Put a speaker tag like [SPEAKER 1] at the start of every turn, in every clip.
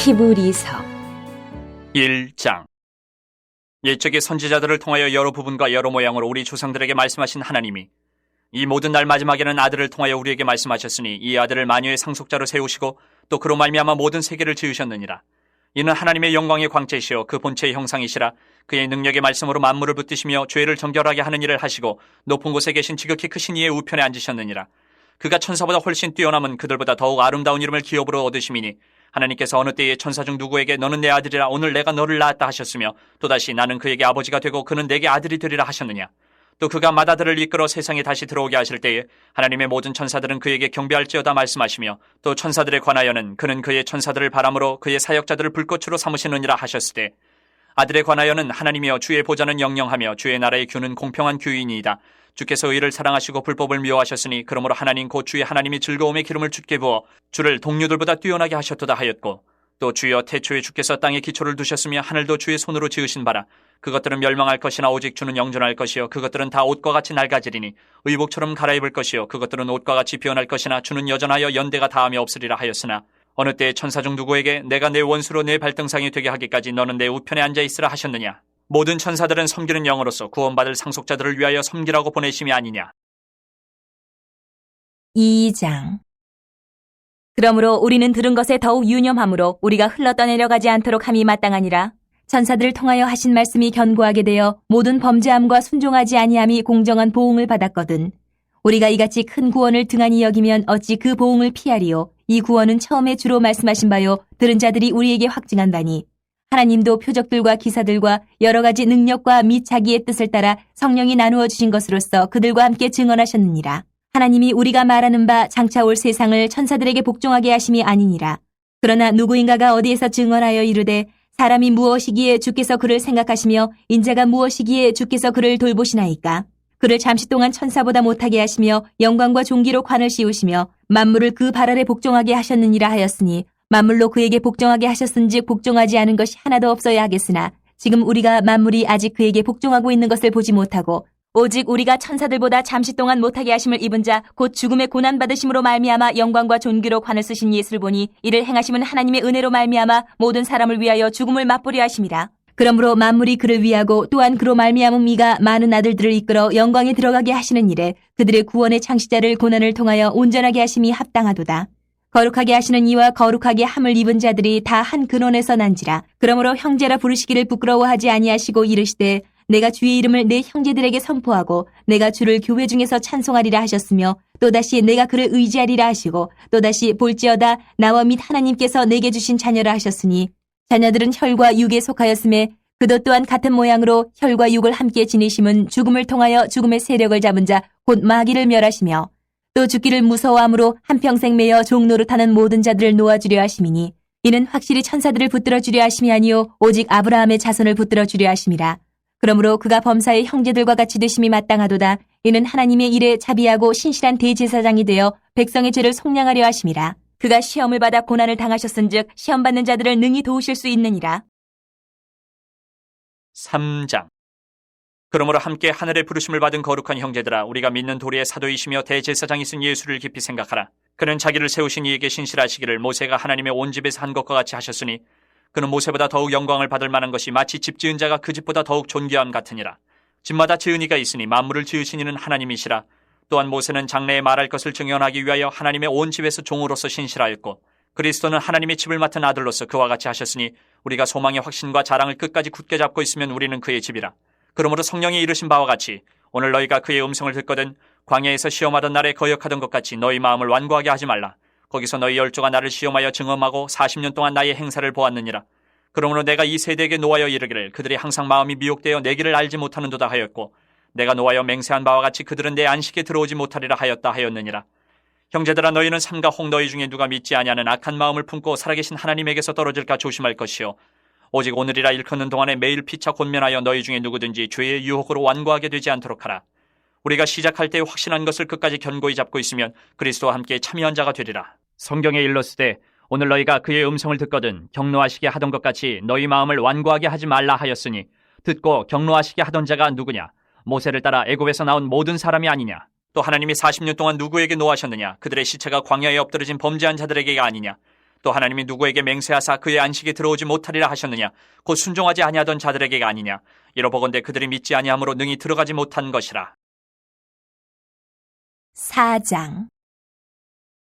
[SPEAKER 1] 히브리서
[SPEAKER 2] 1장. 옛적의 선지자들을 통하여 여러 부분과 여러 모양으로 우리 조상들에게 말씀하신 하나님이 이 모든 날 마지막에는 아들을 통하여 우리에게 말씀하셨으니 이 아들을 만유의 상속자로 세우시고 또 그로 말미암아 모든 세계를 지으셨느니라. 이는 하나님의 영광의 광채시여 그 본체의 형상이시라. 그의 능력의 말씀으로 만물을 붙드시며 죄를 정결하게 하는 일을 하시고 높은 곳에 계신 지극히 크신 이의 우편에 앉으셨느니라. 그가 천사보다 훨씬 뛰어남은 그들보다 더욱 아름다운 이름을 기업으로 얻으심이니 하나님께서 어느 때에 천사 중 누구에게 너는 내 아들이라 오늘 내가 너를 낳았다 하셨으며 또다시 나는 그에게 아버지가 되고 그는 내게 아들이 되리라 하셨느냐. 또 그가 맏아들을 이끌어 세상에 다시 들어오게 하실 때에 하나님의 모든 천사들은 그에게 경배할지어다 말씀하시며 또 천사들에 관하여는 그는 그의 천사들을 바람으로 그의 사역자들을 불꽃으로 삼으시느니라 하셨으되 아들에 관하여는 하나님이여 주의 보좌는 영영하며 주의 나라의 규는 공평한 규이니이다. 주께서 의를 사랑하시고 불법을 미워하셨으니 그러므로 하나님 곧 주의 하나님이 즐거움의 기름을 주께 부어 주를 동료들보다 뛰어나게 하셨도다 하였고 또 주여 태초에 주께서 땅에 기초를 두셨으며 하늘도 주의 손으로 지으신 바라. 그것들은 멸망할 것이나 오직 주는 영존할 것이요 그것들은 다 옷과 같이 낡아지리니 의복처럼 갈아입을 것이요 그것들은 옷과 같이 변할 것이나 주는 여전하여 연대가 다함이 없으리라 하였으나 어느 때에 천사 중 누구에게 내가 내 원수로 내 발등상이 되게 하기까지 너는 내 우편에 앉아있으라 하셨느냐. 모든 천사들은 섬기는 영으로서 구원받을 상속자들을 위하여 섬기라고 보내심이 아니냐.
[SPEAKER 1] 2장. 그러므로 우리는 들은 것에 더욱 유념함으로 우리가 흘러떠내려가지 않도록 함이 마땅하니라. 천사들을 통하여 하신 말씀이 견고하게 되어 모든 범죄함과 순종하지 아니함이 공정한 보응을 받았거든. 우리가 이같이 큰 구원을 등한히 여기면 어찌 그 보응을 피하리요. 이 구원은 처음에 주로 말씀하신 바요 들은 자들이 우리에게 확증한 바니 하나님도 표적들과 기사들과 여러 가지 능력과 및 자기의 뜻을 따라 성령이 나누어 주신 것으로서 그들과 함께 증언하셨느니라. 하나님이 우리가 말하는 바 장차 올 세상을 천사들에게 복종하게 하심이 아니니라. 그러나 누구인가가 어디에서 증언하여 이르되 사람이 무엇이기에 주께서 그를 생각하시며 인자가 무엇이기에 주께서 그를 돌보시나이까. 그를 잠시 동안 천사보다 못하게 하시며 영광과 존귀로 관을 씌우시며 만물을 그 발 아래 복종하게 하셨느니라 하였으니 만물로 그에게 복종하게 하셨은즉 복종하지 않은 것이 하나도 없어야 하겠으나 지금 우리가 만물이 아직 그에게 복종하고 있는 것을 보지 못하고 오직 우리가 천사들보다 잠시 동안 못하게 하심을 입은 자 곧 죽음의 고난받으심으로 말미암아 영광과 존귀로 관을 쓰신 예수를 보니 이를 행하심은 하나님의 은혜로 말미암아 모든 사람을 위하여 죽음을 맛보려 하심이라. 그러므로 만물이 그를 위하고 또한 그로 말미암은 이가 많은 아들들을 이끌어 영광에 들어가게 하시는 일에 그들의 구원의 창시자를 고난을 통하여 온전하게 하심이 합당하도다. 거룩하게 하시는 이와 거룩하게 함을 입은 자들이 다 한 근원에서 난지라. 그러므로 형제라 부르시기를 부끄러워하지 아니하시고 이르시되 내가 주의 이름을 내 형제들에게 선포하고 내가 주를 교회 중에서 찬송하리라 하셨으며 또다시 내가 그를 의지하리라 하시고 또다시 볼지어다 나와 및 하나님께서 내게 주신 자녀라 하셨으니 자녀들은 혈과 육에 속하였음에 그도 또한 같은 모양으로 혈과 육을 함께 지니심은 죽음을 통하여 죽음의 세력을 잡은 자 곧 마귀를 멸하시며 또 죽기를 무서워함으로 한평생 매여 종노릇하는 모든 자들을 놓아주려 하심이니 이는 확실히 천사들을 붙들어 주려 하심이 아니요 오직 아브라함의 자손을 붙들어 주려 하심이라. 그러므로 그가 범사의 형제들과 같이 되심이 마땅하도다. 이는 하나님의 일에 자비하고 신실한 대제사장이 되어 백성의 죄를 속량하려 하심이라. 그가 시험을 받아 고난을 당하셨은즉 시험받는 자들을 능히 도우실 수 있느니라.
[SPEAKER 2] 3장. 그러므로 함께 하늘의 부르심을 받은 거룩한 형제들아 우리가 믿는 도리의 사도이시며 대제사장이신 예수를 깊이 생각하라. 그는 자기를 세우신 이에게 신실하시기를 모세가 하나님의 온 집에서 한 것과 같이 하셨으니 그는 모세보다 더욱 영광을 받을 만한 것이 마치 집 지은 자가 그 집보다 더욱 존귀함 같으니라. 집마다 지은 이가 있으니 만물을 지으신 이는 하나님이시라. 또한 모세는 장래에 말할 것을 증언하기 위하여 하나님의 온 집에서 종으로서 신실하였고 그리스도는 하나님의 집을 맡은 아들로서 그와 같이 하셨으니 우리가 소망의 확신과 자랑을 끝까지 굳게 잡고 있으면 우리는 그의 집이라. 그러므로 성령이 이르신 바와 같이 오늘 너희가 그의 음성을 듣거든 광야에서 시험하던 날에 거역하던 것 같이 너희 마음을 완고하게 하지 말라. 거기서 너희 열조가 나를 시험하여 증언하고 40년 동안 나의 행사를 보았느니라. 그러므로 내가 이 세대에게 노하여 이르기를 그들이 항상 마음이 미혹되어 내 길을 알지 못하는도다 하였고 내가 노하여 맹세한 바와 같이 그들은 내 안식에 들어오지 못하리라 하였다 하였느니라. 형제들아 너희는 삼가 혹 너희 중에 누가 믿지 아니하는 악한 마음을 품고 살아계신 하나님에게서 떨어질까 조심할 것이요 오직 오늘이라 일컫는 동안에 매일 피차 권면하여 너희 중에 누구든지 죄의 유혹으로 완고하게 되지 않도록 하라. 우리가 시작할 때 확신한 것을 끝까지 견고히 잡고 있으면 그리스도와 함께 참여한 자가 되리라. 성경에 일렀으되 오늘 너희가 그의 음성을 듣거든 경노하시게 하던 것 같이 너희 마음을 완고하게 하지 말라 하였으니 듣고 경노하시게 하던 자가 누구냐? 모세를 따라 애굽에서 나온 모든 사람이 아니냐? 또 하나님이 40년 동안 누구에게 노하셨느냐? 그들의 시체가 광야에 엎드러진 범죄한 자들에게가 아니냐? 또 하나님이 누구에게 맹세하사 그의 안식에 들어오지 못하리라 하셨느냐? 곧 순종하지 아니하던 자들에게가 아니냐? 이러보건대 그들이 믿지 아니함으로 능히 들어가지 못한 것이라.
[SPEAKER 1] 4장.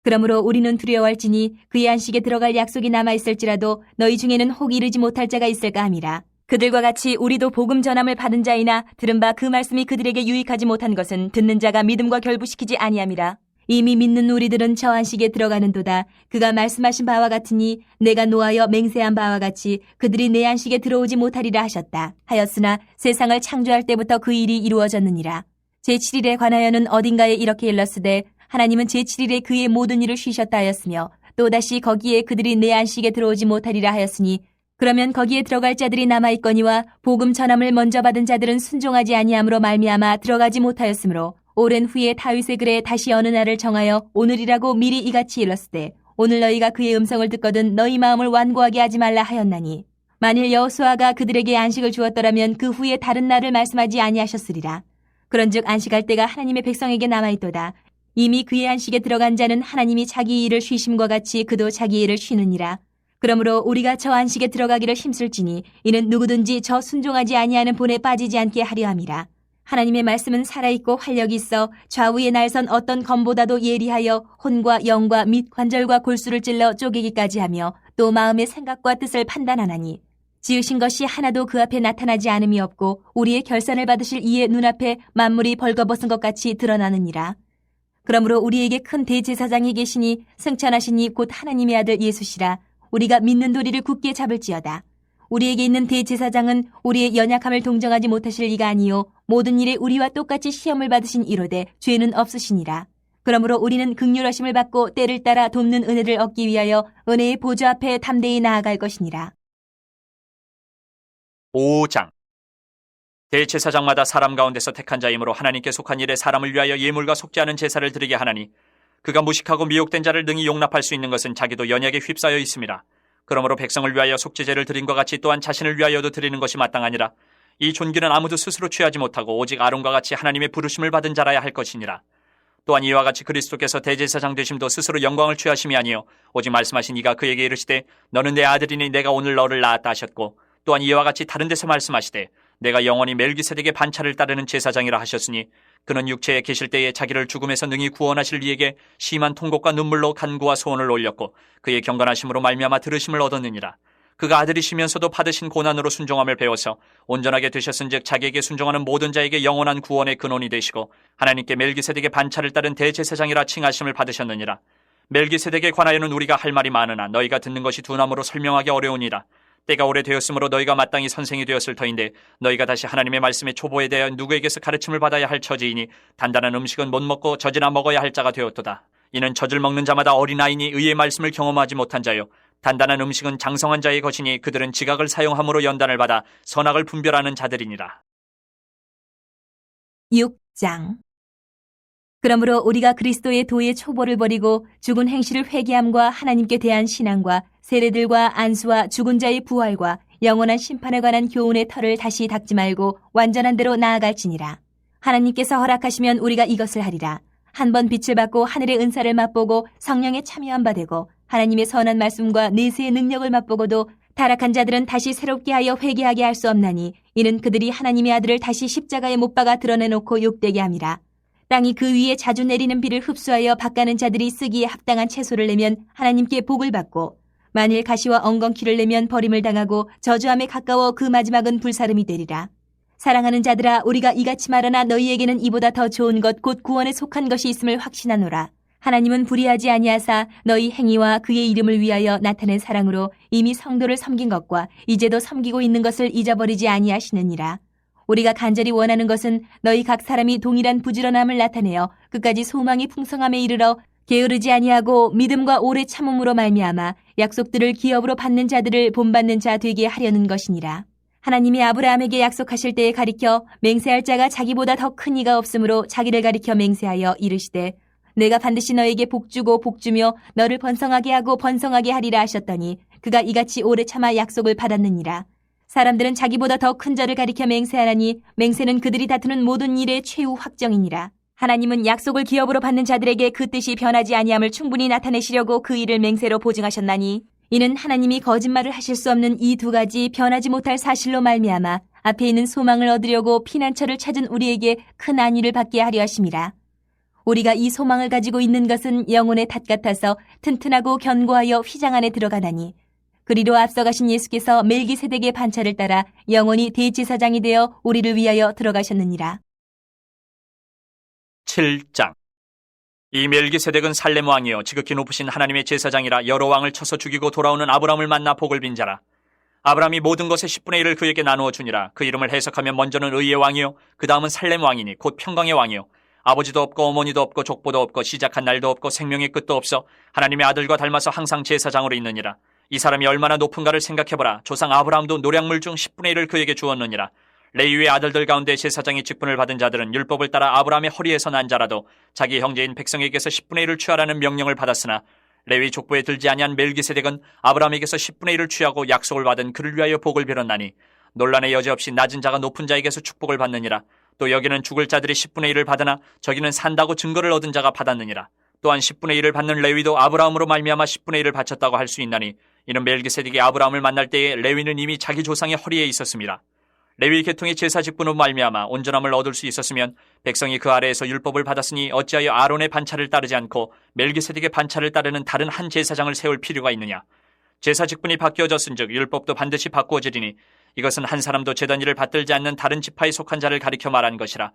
[SPEAKER 1] 그러므로 우리는 두려워할지니 그의 안식에 들어갈 약속이 남아있을지라도 너희 중에는 혹 이르지 못할 자가 있을까 함이라. 그들과 같이 우리도 복음 전함을 받은 자이나 들은 바 그 말씀이 그들에게 유익하지 못한 것은 듣는 자가 믿음과 결부시키지 아니함이라. 이미 믿는 우리들은 저 안식에 들어가는도다. 그가 말씀하신 바와 같으니 내가 노하여 맹세한 바와 같이 그들이 내 안식에 들어오지 못하리라 하셨다. 하였으나 세상을 창조할 때부터 그 일이 이루어졌느니라. 제7일에 관하여는 어딘가에 이렇게 일렀으되 하나님은 제7일에 그의 모든 일을 쉬셨다 하였으며 또다시 거기에 그들이 내 안식에 들어오지 못하리라 하였으니 그러면 거기에 들어갈 자들이 남아있거니와 복음 전함을 먼저 받은 자들은 순종하지 아니함으로 말미암아 들어가지 못하였으므로 오랜 후에 다윗의 글에 다시 어느 날을 정하여 오늘이라고 미리 이같이 일렀으되 오늘 너희가 그의 음성을 듣거든 너희 마음을 완고하게 하지 말라 하였나니 만일 여호수아가 그들에게 안식을 주었더라면 그 후에 다른 날을 말씀하지 아니하셨으리라. 그런즉 안식할 때가 하나님의 백성에게 남아있도다. 이미 그의 안식에 들어간 자는 하나님이 자기 일을 쉬심과 같이 그도 자기 일을 쉬느니라. 그러므로 우리가 저 안식에 들어가기를 힘쓸지니 이는 누구든지 저 순종하지 아니하는 본에 빠지지 않게 하려 함이라. 하나님의 말씀은 살아있고 활력이 있어 좌우에 날선 어떤 검보다도 예리하여 혼과 영과 및 관절과 골수를 찔러 쪼개기까지 하며 또 마음의 생각과 뜻을 판단하나니 지으신 것이 하나도 그 앞에 나타나지 않음이 없고 우리의 결산을 받으실 이의 눈앞에 만물이 벌거벗은 것 같이 드러나느니라. 그러므로 우리에게 큰 대제사장이 계시니 승천하신 이 곧 하나님의 아들 예수시라. 우리가 믿는 도리를 굳게 잡을지어다. 우리에게 있는 대제사장은 우리의 연약함을 동정하지 못하실 이가 아니요 모든 일에 우리와 똑같이 시험을 받으신 이로되 죄는 없으시니라. 그러므로 우리는 긍휼하심을 받고 때를 따라 돕는 은혜를 얻기 위하여 은혜의 보좌 앞에 담대히 나아갈 것이니라.
[SPEAKER 2] 5장. 대제사장마다 사람 가운데서 택한 자이므로 하나님께 속한 일에 사람을 위하여 예물과 속지 않은 제사를 드리게 하나니 그가 무식하고 미혹된 자를 능히 용납할 수 있는 것은 자기도 연약에 휩싸여 있음이라. 그러므로 백성을 위하여 속죄제를 드린과 같이 또한 자신을 위하여도 드리는 것이 마땅하니라. 이 존귀는 아무도 스스로 취하지 못하고 오직 아론과 같이 하나님의 부르심을 받은 자라야 할 것이니라. 또한 이와 같이 그리스도께서 대제사장 되심도 스스로 영광을 취하심이 아니요 오직 말씀하신 이가 그에게 이르시되 너는 내 아들이니 내가 오늘 너를 낳았다 하셨고 또한 이와 같이 다른 데서 말씀하시되 내가 영원히 멜기세덱의 반차를 따르는 제사장이라 하셨으니 그는 육체에 계실 때에 자기를 죽음에서 능히 구원하실 이에게 심한 통곡과 눈물로 간구와 소원을 올렸고 그의 경건하심으로 말미암아 들으심을 얻었느니라. 그가 아들이시면서도 받으신 고난으로 순종함을 배워서 온전하게 되셨은즉 자기에게 순종하는 모든 자에게 영원한 구원의 근원이 되시고 하나님께 멜기세덱의 반차를 따른 대제사장이라 칭하심을 받으셨느니라. 멜기세덱에 관하여는 우리가 할 말이 많으나 너희가 듣는 것이 둔함으로 설명하기 어려우니라. 때가 오래되었으므로 너희가 마땅히 선생이 되었을 터인데 너희가 다시 하나님의 말씀의 초보에 대하여 누구에게서 가르침을 받아야 할 처지이니 단단한 음식은 못 먹고 젖이나 먹어야 할 자가 되었도다. 이는 젖을 먹는 자마다 어린아이니 의의 말씀을 경험하지 못한 자요 단단한 음식은 장성한 자의 것이니 그들은 지각을 사용함으로 연단을 받아 선악을 분별하는 자들이니라.
[SPEAKER 1] 6장. 그러므로 우리가 그리스도의 도의 초보를 버리고 죽은 행실을 회개함과 하나님께 대한 신앙과 세례들과 안수와 죽은 자의 부활과 영원한 심판에 관한 교훈의 털을 다시 닦지 말고 완전한 대로 나아갈지니라. 하나님께서 허락하시면 우리가 이것을 하리라. 한 번 빛을 받고 하늘의 은사를 맛보고 성령에 참여한 바 되고 하나님의 선한 말씀과 내세의 능력을 맛보고도 타락한 자들은 다시 새롭게 하여 회개하게 할 수 없나니 이는 그들이 하나님의 아들을 다시 십자가에 못 박아 드러내놓고 욕되게 함이라. 땅이 그 위에 자주 내리는 비를 흡수하여 밭가는 자들이 쓰기에 합당한 채소를 내면 하나님께 복을 받고 만일 가시와 엉겅퀴를 내면 버림을 당하고 저주함에 가까워 그 마지막은 불사름이 되리라. 사랑하는 자들아 우리가 이같이 말하나 너희에게는 이보다 더 좋은 것 곧 구원에 속한 것이 있음을 확신하노라. 하나님은 불의하지 아니하사 너희 행위와 그의 이름을 위하여 나타낸 사랑으로 이미 성도를 섬긴 것과 이제도 섬기고 있는 것을 잊어버리지 아니하시느니라. 우리가 간절히 원하는 것은 너희 각 사람이 동일한 부지런함을 나타내어 끝까지 소망이 풍성함에 이르러 게으르지 아니하고 믿음과 오래 참음으로 말미암아 약속들을 기업으로 받는 자들을 본받는 자 되게 하려는 것이니라. 하나님이 아브라함에게 약속하실 때에 가리켜 맹세할 자가 자기보다 더 큰 이가 없으므로 자기를 가리켜 맹세하여 이르시되 내가 반드시 너에게 복주고 복주며 너를 번성하게 하고 번성하게 하리라 하셨더니 그가 이같이 오래 참아 약속을 받았느니라. 사람들은 자기보다 더 큰 저를 가리켜 맹세하라니 맹세는 그들이 다투는 모든 일의 최후 확정이니라. 하나님은 약속을 기업으로 받는 자들에게 그 뜻이 변하지 아니함을 충분히 나타내시려고 그 일을 맹세로 보증하셨나니 이는 하나님이 거짓말을 하실 수 없는 이 두 가지 변하지 못할 사실로 말미암아 앞에 있는 소망을 얻으려고 피난처를 찾은 우리에게 큰 안위를 받게 하려 하심이라. 우리가 이 소망을 가지고 있는 것은 영혼의 탓 같아서 튼튼하고 견고하여 휘장 안에 들어가나니 그리로 앞서가신 예수께서 멜기세덱의 반차를 따라 영원히 대제사장이 되어 우리를 위하여 들어가셨느니라.
[SPEAKER 2] 7장. 이 멜기세덱은 살렘 왕이요 지극히 높으신 하나님의 제사장이라 여러 왕을 쳐서 죽이고 돌아오는 아브라함을 만나 복을 빈 자라. 아브라함이 모든 것의 10분의 1을 그에게 나누어 주니라. 그 이름을 해석하면 먼저는 의의 왕이요 그 다음은 살렘 왕이니 곧 평강의 왕이요 아버지도 없고 어머니도 없고 족보도 없고 시작한 날도 없고 생명의 끝도 없어 하나님의 아들과 닮아서 항상 제사장으로 있느니라. 이 사람이 얼마나 높은가를 생각해보라. 조상 아브라함도 노량물 중 10분의 1을 그에게 주었느니라. 레위의 아들들 가운데 제사장의 직분을 받은 자들은 율법을 따라 아브라함의 허리에서 난 자라도 자기 형제인 백성에게서 10분의 1을 취하라는 명령을 받았으나 레위 족보에 들지 아니한 멜기세덱은 아브라함에게서 10분의 1을 취하고 약속을 받은 그를 위하여 복을 빌었나니 논란의 여지 없이 낮은 자가 높은 자에게서 축복을 받느니라. 또 여기는 죽을 자들이 10분의 1을 받으나 저기는 산다고 증거를 얻은 자가 받았느니라. 또한 10분의 1을 받는 레위도 아브라함으로 말미암아 10분의 1을 바쳤다고 할 수 있나니 이는 멜기세덱이 아브라함을 만날 때에 레위는 이미 자기 조상의 허리에 있었습니다. 레위 계통의 제사 직분으로 말미암아 온전함을 얻을 수 있었으면 백성이 그 아래에서 율법을 받았으니 어찌하여 아론의 반차를 따르지 않고 멜기세덱의 반차를 따르는 다른 한 제사장을 세울 필요가 있느냐. 제사 직분이 바뀌어졌은즉 율법도 반드시 바꾸어지리니 이것은 한 사람도 제단 일을 받들지 않는 다른 지파에 속한 자를 가리켜 말한 것이라.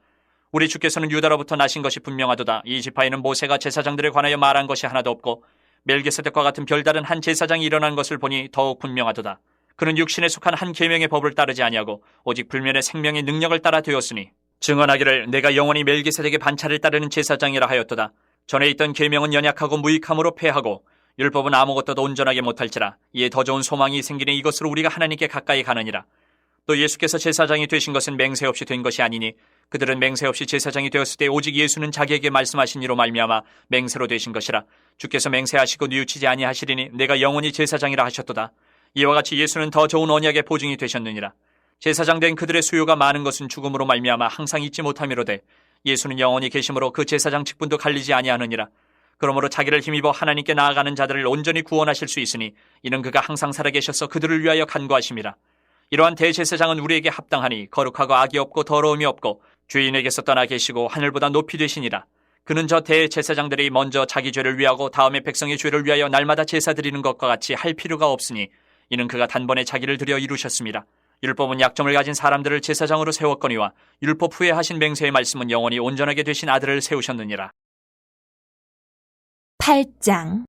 [SPEAKER 2] 우리 주께서는 유다로부터 나신 것이 분명하도다. 이 지파에는 모세가 제사장들에 관하여 말한 것이 하나도 없고 멜기세덱과 같은 별다른 한 제사장이 일어난 것을 보니 더욱 분명하도다. 그는 육신에 속한 한 계명의 법을 따르지 아니하고 오직 불면의 생명의 능력을 따라 되었으니 증언하기를 내가 영원히 멜기세덱의 반차를 따르는 제사장이라 하였도다. 전에 있던 계명은 연약하고 무익함으로 패하고 율법은 아무것도 온전하게 못할지라. 이에 더 좋은 소망이 생기니 이것으로 우리가 하나님께 가까이 가느니라. 또 예수께서 제사장이 되신 것은 맹세 없이 된 것이 아니니 그들은 맹세 없이 제사장이 되었을 때 오직 예수는 자기에게 말씀하신 이로 말미암아 맹세로 되신 것이라. 주께서 맹세하시고 뉘우치지 아니하시리니 내가 영원히 제사장이라 하셨도다. 이와 같이 예수는 더 좋은 언약의 보증이 되셨느니라. 제사장 된 그들의 수요가 많은 것은 죽음으로 말미암아 항상 잊지 못함이로되 예수는 영원히 계심으로 그 제사장 직분도 갈리지 아니하느니라. 그러므로 자기를 힘입어 하나님께 나아가는 자들을 온전히 구원하실 수 있으니 이는 그가 항상 살아계셔서 그들을 위하여 간구하심이라. 이러한 대제사장은 우리에게 합당하니 거룩하고 악이 없고 더러움이 없고 주인에게서 떠나 계시고 하늘보다 높이 되시니라. 그는 저 대제사장들이 먼저 자기 죄를 위하고 다음에 백성의 죄를 위하여 날마다 제사 드리는 것과 같이 할 필요가 없으니 이는 그가 단번에 자기를 들여 이루셨습니다. 율법은 약점을 가진 사람들을 제사장으로 세웠거니와 율법 후에 하신 맹세의 말씀은 영원히 온전하게 되신 아들을 세우셨느니라.
[SPEAKER 1] 8장.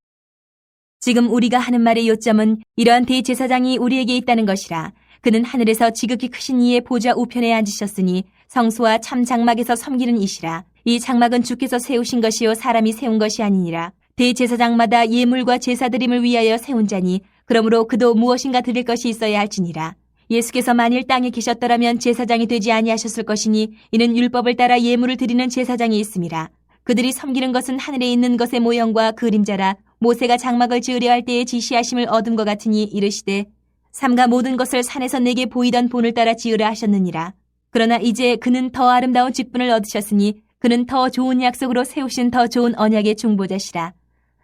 [SPEAKER 1] 지금 우리가 하는 말의 요점은 이러한 대제사장이 우리에게 있다는 것이라. 그는 하늘에서 지극히 크신 이의 보좌 우편에 앉으셨으니 성소와 참 장막에서 섬기는 이시라. 이 장막은 주께서 세우신 것이요 사람이 세운 것이 아니니라. 대제사장마다 예물과 제사드림을 위하여 세운 자니 그러므로 그도 무엇인가 드릴 것이 있어야 할지니라. 예수께서 만일 땅에 계셨더라면 제사장이 되지 아니하셨을 것이니 이는 율법을 따라 예물을 드리는 제사장이 있음이라. 그들이 섬기는 것은 하늘에 있는 것의 모형과 그림자라. 모세가 장막을 지으려 할 때에 지시하심을 얻은 것 같으니 이르시되 삼가 모든 것을 산에서 내게 보이던 본을 따라 지으라 하셨느니라. 그러나 이제 그는 더 아름다운 직분을 얻으셨으니 그는 더 좋은 약속으로 세우신 더 좋은 언약의 중보자시라.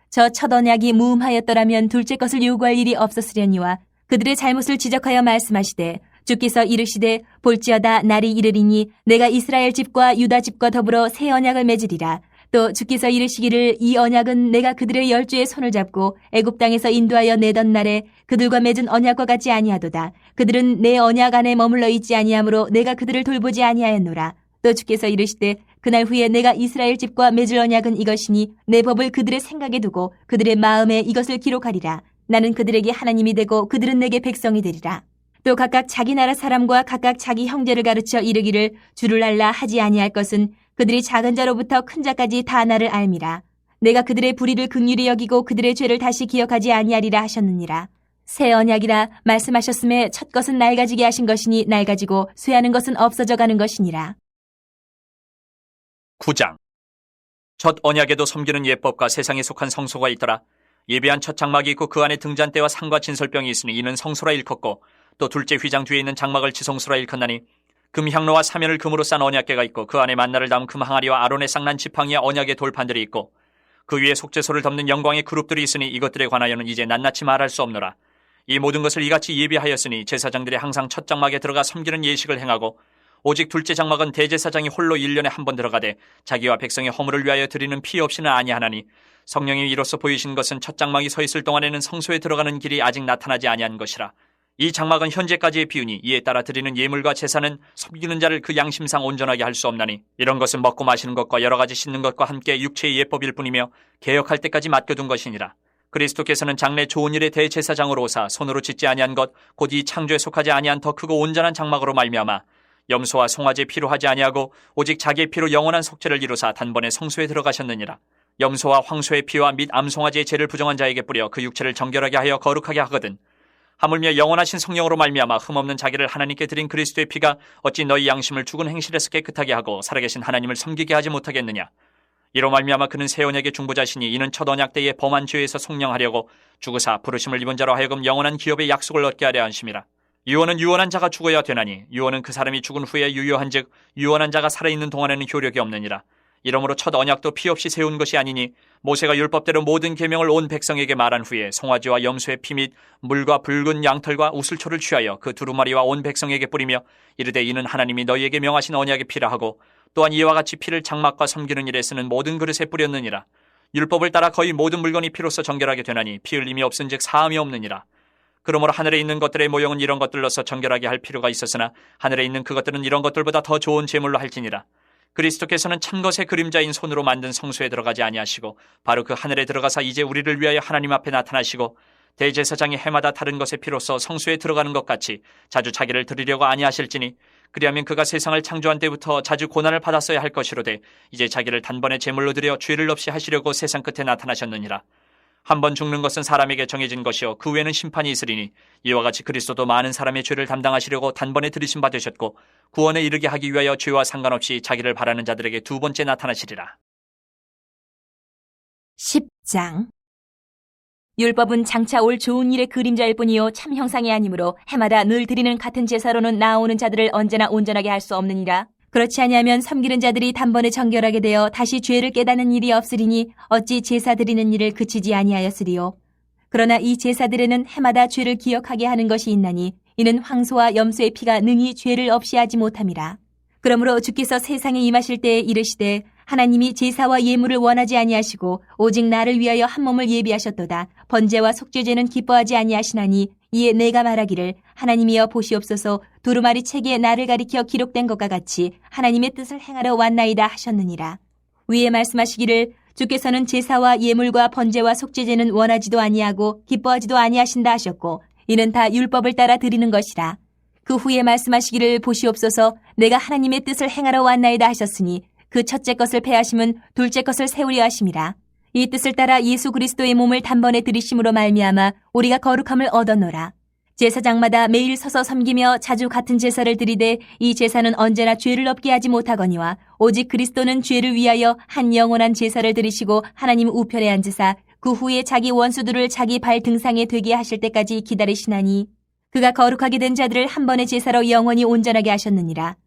[SPEAKER 1] 저 첫 언약이 무음하였더라면 둘째 것을 요구할 일이 없었으려니와 그들의 잘못을 지적하여 말씀하시되 주께서 이르시되 볼지어다 날이 이르리니 내가 이스라엘 집과 유다 집과 더불어 새 언약을 맺으리라. 또 주께서 이르시기를 이 언약은 내가 그들의 열주의 손을 잡고 애굽 땅에서 인도하여 내던 날에 그들과 맺은 언약과 같지 아니하도다. 그들은 내 언약 안에 머물러 있지 아니하므로 내가 그들을 돌보지 아니하였노라. 또 주께서 이르시되 그날 후에 내가 이스라엘 집과 맺을 언약은 이것이니 내 법을 그들의 생각에 두고 그들의 마음에 이것을 기록하리라. 나는 그들에게 하나님이 되고 그들은 내게 백성이 되리라. 또 각각 자기 나라 사람과 각각 자기 형제를 가르쳐 이르기를 주를 알라 하지 아니할 것은 그들이 작은 자로부터 큰 자까지 다 나를 알미라. 내가 그들의 불의를 긍휼히 여기고 그들의 죄를 다시 기억하지 아니하리라 하셨느니라. 새 언약이라 말씀하셨음에 첫 것은 낡아지게 하신 것이니 낡아지고 쇠하는 것은 없어져 가는 것이니라.
[SPEAKER 2] 9장. 첫 언약에도 섬기는 예법과 세상에 속한 성소가 있더라. 예배한 첫 장막이 있고 그 안에 등잔대와 상과 진설병이 있으니 이는 성소라 일컫고 또 둘째 휘장 뒤에 있는 장막을 지성소라 일컫나니 금향로와 사면을 금으로 싼 언약궤가 있고 그 안에 만나를 담은 금 항아리와 아론의 쌍난 지팡이와 언약의 돌판들이 있고 그 위에 속죄소를 덮는 영광의 그룹들이 있으니 이것들에 관하여는 이제 낱낱이 말할 수 없노라. 이 모든 것을 이같이 예비하였으니 제사장들이 항상 첫 장막에 들어가 섬기는 예식을 행하고 오직 둘째 장막은 대제사장이 홀로 1년에 한 번 들어가되 자기와 백성의 허물을 위하여 드리는 피 없이는 아니하나니 성령이 이로써 보이신 것은 첫 장막이 서 있을 동안에는 성소에 들어가는 길이 아직 나타나지 아니한 것이라. 이 장막은 현재까지의 비유니 이에 따라 드리는 예물과 제사는 섬기는 자를 그 양심상 온전하게 할 수 없나니 이런 것은 먹고 마시는 것과 여러 가지 씻는 것과 함께 육체의 예법일 뿐이며 개혁할 때까지 맡겨둔 것이니라. 그리스도께서는 장래 좋은 일의 대제사장으로 오사 손으로 짓지 아니한 것 곧 이 창조에 속하지 아니한 더 크고 온전한 장막으로 말미암아 염소와 송아지 피로 하지 아니하고 오직 자기의 피로 영원한 속죄를 이루사 단번에 성소에 들어가셨느니라. 염소와 황소의 피와 및 암송아지의 죄를 부정한 자에게 뿌려 그 육체를 정결하게 하여 거룩하게 하거든. 하물며 영원하신 성령으로 말미암아 흠없는 자기를 하나님께 드린 그리스도의 피가 어찌 너희 양심을 죽은 행실에서 깨끗하게 하고 살아계신 하나님을 섬기게 하지 못하겠느냐. 이로 말미암아 그는 새 언약의 중보자시니 이는 첫 언약 때에 범한 죄에서 속량하려고 죽으사 부르심을 입은 자로 하여금 영원한 기업의 약속을 얻게 하려 하심이라. 유언은 유언한 자가 죽어야 되나니 유언은 그 사람이 죽은 후에 유효한즉 유언한 자가 살아있는 동안에는 효력이 없느니라. 이러므로 첫 언약도 피 없이 세운 것이 아니니 모세가 율법대로 모든 계명을 온 백성에게 말한 후에 송아지와 염소의 피 및 물과 붉은 양털과 우슬초를 취하여 그 두루마리와 온 백성에게 뿌리며 이르되 이는 하나님이 너희에게 명하신 언약의 피라 하고 또한 이와 같이 피를 장막과 섬기는 일에 쓰는 모든 그릇에 뿌렸느니라. 율법을 따라 거의 모든 물건이 피로써 정결하게 되나니 피 흘림이 없은즉 사함이 없느니라. 그러므로 하늘에 있는 것들의 모형은 이런 것들로서 정결하게 할 필요가 있었으나 하늘에 있는 그것들은 이런 것들보다 더 좋은 제물로 할지니라. 그리스도께서는 참것의 그림자인 손으로 만든 성소에 들어가지 아니하시고 바로 그 하늘에 들어가사 이제 우리를 위하여 하나님 앞에 나타나시고 대제사장이 해마다 다른 것의 피로써 성소에 들어가는 것 같이 자주 자기를 드리려고 아니하실지니 그리하면 그가 세상을 창조한 때부터 자주 고난을 받았어야 할 것이로되 이제 자기를 단번에 제물로 드려 죄를 없이 하시려고 세상 끝에 나타나셨느니라. 한 번 죽는 것은 사람에게 정해진 것이요 그 외에는 심판이 있으리니 이와 같이 그리스도도 많은 사람의 죄를 담당하시려고 단번에 들이심 받으셨고 구원에 이르게 하기 위하여 죄와 상관없이 자기를 바라는 자들에게 두 번째 나타나시리라.
[SPEAKER 1] 10장 율법은 장차 올 좋은 일의 그림자일 뿐이요 참 형상이 아니므로 해마다 늘 드리는 같은 제사로는 나아오는 자들을 언제나 온전하게 할 수 없느니라. 그렇지 아니하면 섬기는 자들이 단번에 정결하게 되어 다시 죄를 깨닫는 일이 없으리니 어찌 제사 드리는 일을 그치지 아니하였으리요. 그러나 이 제사들에는 해마다 죄를 기억하게 하는 것이 있나니 이는 황소와 염소의 피가 능히 죄를 없이 하지 못함이라. 그러므로 주께서 세상에 임하실 때에 이르시되 하나님이 제사와 예물을 원하지 아니하시고 오직 나를 위하여 한 몸을 예비하셨도다. 번제와 속죄제는 기뻐하지 아니하시나니 이에 내가 말하기를 하나님이여 보시옵소서 두루마리 책에 나를 가리켜 기록된 것과 같이 하나님의 뜻을 행하러 왔나이다 하셨느니라. 위에 말씀하시기를 주께서는 제사와 예물과 번제와 속죄제는 원하지도 아니하고 기뻐하지도 아니하신다 하셨고 이는 다 율법을 따라 드리는 것이라. 그 후에 말씀하시기를 보시옵소서 내가 하나님의 뜻을 행하러 왔나이다 하셨으니 그 첫째 것을 패하심은 둘째 것을 세우려 하심이라. 이 뜻을 따라 예수 그리스도의 몸을 단번에 들이심으로 말미암아 우리가 거룩함을 얻었노라. 제사장마다 매일 서서 섬기며 자주 같은 제사를 드리되 이 제사는 언제나 죄를 없게 하지 못하거니와 오직 그리스도는 죄를 위하여 한 영원한 제사를 드리시고 하나님 우편에 앉으사 그 후에 자기 원수들을 자기 발 등상에 되게 하실 때까지 기다리시나니 그가 거룩하게 된 자들을 한 번의 제사로 영원히 온전하게 하셨느니라.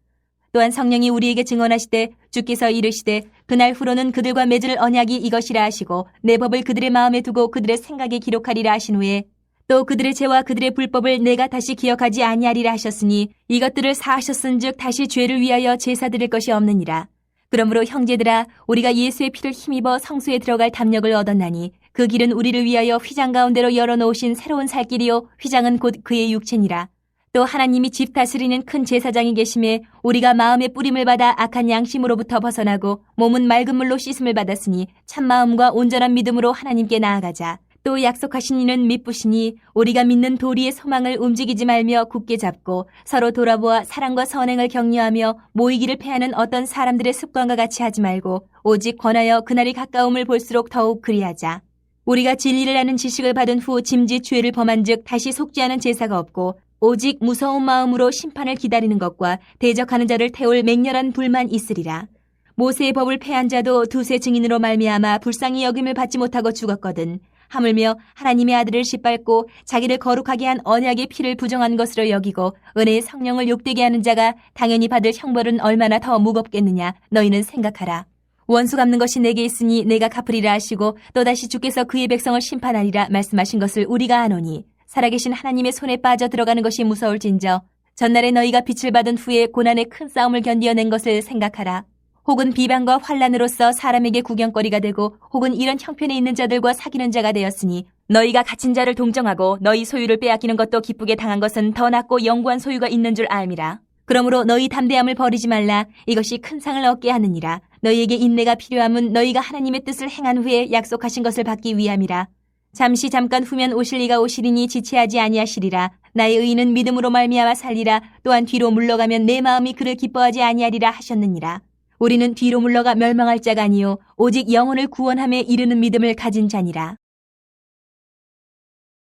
[SPEAKER 1] 또한 성령이 우리에게 증언하시되 주께서 이르시되 그날 후로는 그들과 맺을 언약이 이것이라 하시고 내 법을 그들의 마음에 두고 그들의 생각에 기록하리라 하신 후에 또 그들의 죄와 그들의 불법을 내가 다시 기억하지 아니하리라 하셨으니 이것들을 사하셨은즉 다시 죄를 위하여 제사 드릴 것이 없느니라. 그러므로 형제들아 우리가 예수의 피를 힘입어 성소에 들어갈 담력을 얻었나니 그 길은 우리를 위하여 휘장 가운데로 열어놓으신 새로운 살 길이요 휘장은 곧 그의 육체니라. 또 하나님이 집 다스리는 큰 제사장이 계심에 우리가 마음의 뿌림을 받아 악한 양심으로부터 벗어나고 몸은 맑은 물로 씻음을 받았으니 참마음과 온전한 믿음으로 하나님께 나아가자. 또 약속하신 이는 미쁘시니 우리가 믿는 도리의 소망을 움직이지 말며 굳게 잡고 서로 돌아보아 사랑과 선행을 격려하며 모이기를 패하는 어떤 사람들의 습관과 같이 하지 말고 오직 권하여 그날이 가까움을 볼수록 더욱 그리하자. 우리가 진리를 아는 지식을 받은 후 짐짓 죄를 범한 즉 다시 속죄하는 제사가 없고 오직 무서운 마음으로 심판을 기다리는 것과 대적하는 자를 태울 맹렬한 불만 있으리라. 모세의 법을 패한 자도 두세 증인으로 말미암아 불쌍히 여김을 받지 못하고 죽었거든. 하물며 하나님의 아들을 짓밟고 자기를 거룩하게 한 언약의 피를 부정한 것으로 여기고 은혜의 성령을 욕되게 하는 자가 당연히 받을 형벌은 얼마나 더 무겁겠느냐 너희는 생각하라. 원수 갚는 것이 내게 있으니 내가 갚으리라 하시고 또다시 주께서 그의 백성을 심판하리라 말씀하신 것을 우리가 아노니 살아계신 하나님의 손에 빠져 들어가는 것이 무서울진저 전날에 너희가 빛을 받은 후에 고난의 큰 싸움을 견디어낸 것을 생각하라. 혹은 비방과 환난으로서 사람에게 구경거리가 되고 혹은 이런 형편에 있는 자들과 사귀는 자가 되었으니 너희가 갇힌 자를 동정하고 너희 소유를 빼앗기는 것도 기쁘게 당한 것은 더 낫고 영구한 소유가 있는 줄 알미라. 그러므로 너희 담대함을 버리지 말라. 이것이 큰 상을 얻게 하느니라. 너희에게 인내가 필요함은 너희가 하나님의 뜻을 행한 후에 약속하신 것을 받기 위함이라. 잠시 잠깐 후면 오실 이가 오시리니 지체하지 아니하시리라. 나의 의인은 믿음으로 말미암아 살리라. 또한 뒤로 물러가면 내 마음이 그를 기뻐하지 아니하리라 하셨느니라. 우리는 뒤로 물러가 멸망할 자가 아니요 오직 영혼을 구원함에 이르는 믿음을 가진 자니라.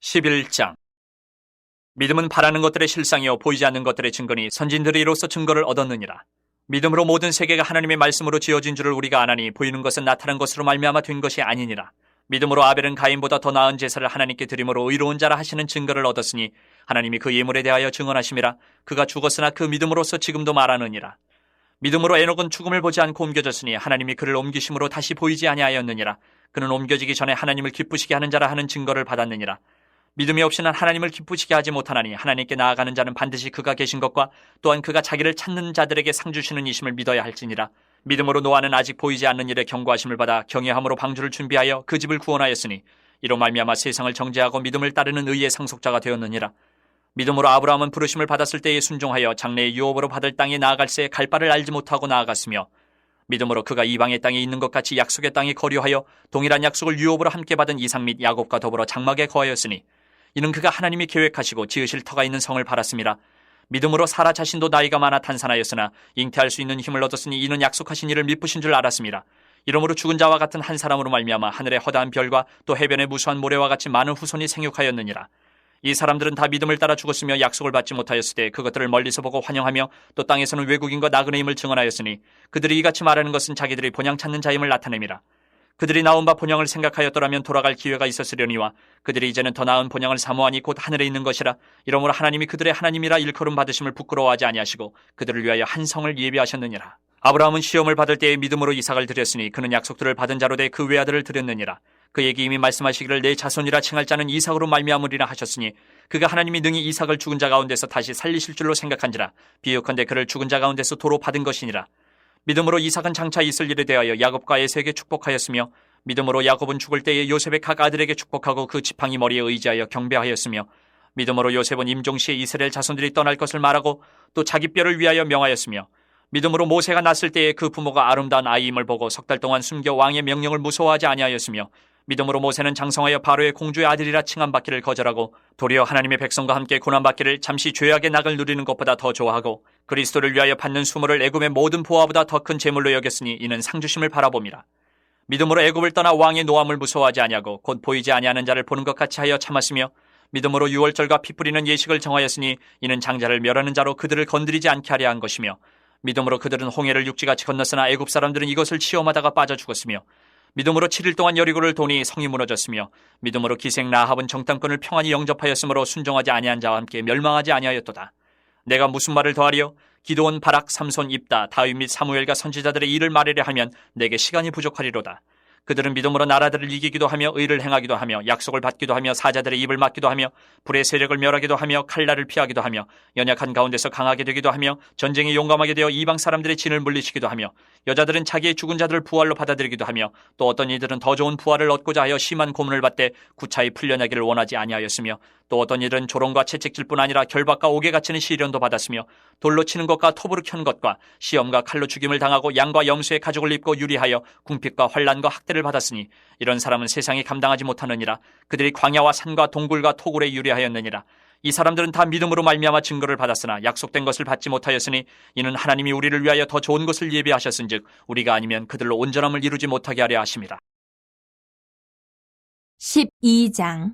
[SPEAKER 2] 11장. 믿음은 바라는 것들의 실상이요 보이지 않는 것들의 증거니 선진들이 이로써 증거를 얻었느니라. 믿음으로 모든 세계가 하나님의 말씀으로 지어진 줄을 우리가 아나니 보이는 것은 나타난 것으로 말미암아 된 것이 아니니라. 믿음으로 아벨은 가인보다 더 나은 제사를 하나님께 드림으로 의로운 자라 하시는 증거를 얻었으니 하나님이 그 예물에 대하여 증언하심이라. 그가 죽었으나 그 믿음으로써 지금도 말하느니라. 믿음으로 에녹은 죽음을 보지 않고 옮겨졌으니 하나님이 그를 옮기심으로 다시 보이지 아니하였느니라. 그는 옮겨지기 전에 하나님을 기쁘시게 하는 자라 하는 증거를 받았느니라. 믿음이 없이는 하나님을 기쁘시게 하지 못하나니 하나님께 나아가는 자는 반드시 그가 계신 것과 또한 그가 자기를 찾는 자들에게 상 주시는 이심을 믿어야 할지니라. 믿음으로 노아는 아직 보이지 않는 일에 경고하심을 받아 경외함으로 방주를 준비하여 그 집을 구원하였으니 이로 말미암아 세상을 정죄하고 믿음을 따르는 의의 상속자가 되었느니라. 믿음으로 아브라함은 부르심을 받았을 때에 순종하여 장래의 유업으로 받을 땅에 나아갈새 갈 바를 알지 못하고 나아갔으며 믿음으로 그가 이방의 땅에 있는 것 같이 약속의 땅에 거류하여 동일한 약속을 유업으로 함께 받은 이삭 및 야곱과 더불어 장막에 거하였으니 이는 그가 하나님이 계획하시고 지으실 터가 있는 성을 바랐음이라. 믿음으로 사라 자신도 나이가 많아 탄산하였으나 잉태할 수 있는 힘을 얻었으니 이는 약속하신 이를 미쁘신 줄 알았음이라. 이러므로 죽은 자와 같은 한 사람으로 말미암아 하늘의 허다한 별과 또 해변의 무수한 모래와 같이 많은 후손이 생육하였느니라. 이 사람들은 다 믿음을 따라 죽었으며 약속을 받지 못하였을 때 그것들을 멀리서 보고 환영하며 또 땅에서는 외국인과 나그네임을 증언하였으니 그들이 이같이 말하는 것은 자기들이 본향 찾는 자임을 나타냅니다. 그들이 나온 바 본향을 생각하였더라면 돌아갈 기회가 있었으려니와 그들이 이제는 더 나은 본향을 사모하니 곧 하늘에 있는 것이라. 이러므로 하나님이 그들의 하나님이라 일컬음 받으심을 부끄러워하지 아니하시고 그들을 위하여 한 성을 예비하셨느니라. 아브라함은 시험을 받을 때에 믿음으로 이삭을 드렸으니 그는 약속들을 받은 자로 돼 그 외아들을 드렸느니라. 그에게 이미 말씀하시기를 내 자손이라 칭할 자는 이삭으로 말미암으리라 하셨으니 그가 하나님이 능히 이삭을 죽은 자 가운데서 다시 살리실 줄로 생각한지라. 비유컨대 그를 죽은 자 가운데서 도로 받은 것이니라. 믿음으로 이삭은 장차 있을 일에 대하여 야곱과 에서에게 축복하였으며 믿음으로 야곱은 죽을 때에 요셉의 각 아들에게 축복하고 그 지팡이 머리에 의지하여 경배하였으며 믿음으로 요셉은 임종시에 이스라엘 자손들이 떠날 것을 말하고 또 자기 뼈를 위하여 명하였으며 믿음으로 모세가 났을 때에 그 부모가 아름다운 아이임을 보고 석 달 동안 숨겨 왕의 명령을 무서워하지 아니하였으며 믿음으로 모세는 장성하여 바로의 공주의 아들이라 칭함받기를 거절하고 도리어 하나님의 백성과 함께 고난받기를 잠시 죄악의 낙을 누리는 것보다 더 좋아하고 그리스도를 위하여 받는 수모를 애굽의 모든 보화보다 더 큰 재물로 여겼으니 이는 상주심을 바라봅니다. 믿음으로 애굽을 떠나 왕의 노함을 무서워하지 아니하고 곧 보이지 아니하는 자를 보는 것 같이 하여 참았으며 믿음으로 유월절과 피 뿌리는 예식을 정하였으니 이는 장자를 멸하는 자로 그들을 건드리지 않게 하려 한 것이며 믿음으로 그들은 홍해를 육지같이 건넜으나 애굽 사람들은 이것을 시험하다가 빠져 죽었으며 믿음으로 7일 동안 여리고를 도니 성이 무너졌으며 믿음으로 기생 라합은 정탐꾼을 평안히 영접하였으므로 순종하지 아니한 자와 함께 멸망하지 아니하였도다. 내가 무슨 말을 더하리요? 기드온, 바락, 삼손, 입다, 다윗 및 사무엘과 선지자들의 일을 말하려 하면 내게 시간이 부족하리로다. 그들은 믿음으로 나라들을 이기기도 하며 의를 행하기도 하며 약속을 받기도 하며 사자들의 입을 막기도 하며 불의 세력을 멸하기도 하며 칼날을 피하기도 하며 연약한 가운데서 강하게 되기도 하며 전쟁에 용감하게 되어 이방 사람들의 진을 물리치기도 하며 여자들은 자기의 죽은 자들을 부활로 받아들이기도 하며 또 어떤 이들은 더 좋은 부활을 얻고자 하여 심한 고문을 받되 구차히 풀려나기를 원하지 아니하였으며 또 어떤 이들은 조롱과 채찍질뿐 아니라 결박과 옥에 갇히는 시련도 받았으며 돌로 치는 것과 톱으로 켠 것과 시험과 칼로 죽임을 당하고 양과 염소의 가죽을 입고 유리하여 궁핍과 환난과 학대를 받았으니 이런 사람은 세상이 감당하지 못하느니라. 그들이 광야와 산과 동굴과 토굴에 유리하였느니라. 이 사람들은 다 믿음으로 말미암아 증거를 받았으나 약속된 것을 받지 못하였으니 이는 하나님이 우리를 위하여 더 좋은 것을 예비하셨은즉 우리가 아니면 그들로 온전함을 이루지 못하게 하려 하심이라.
[SPEAKER 1] 12장.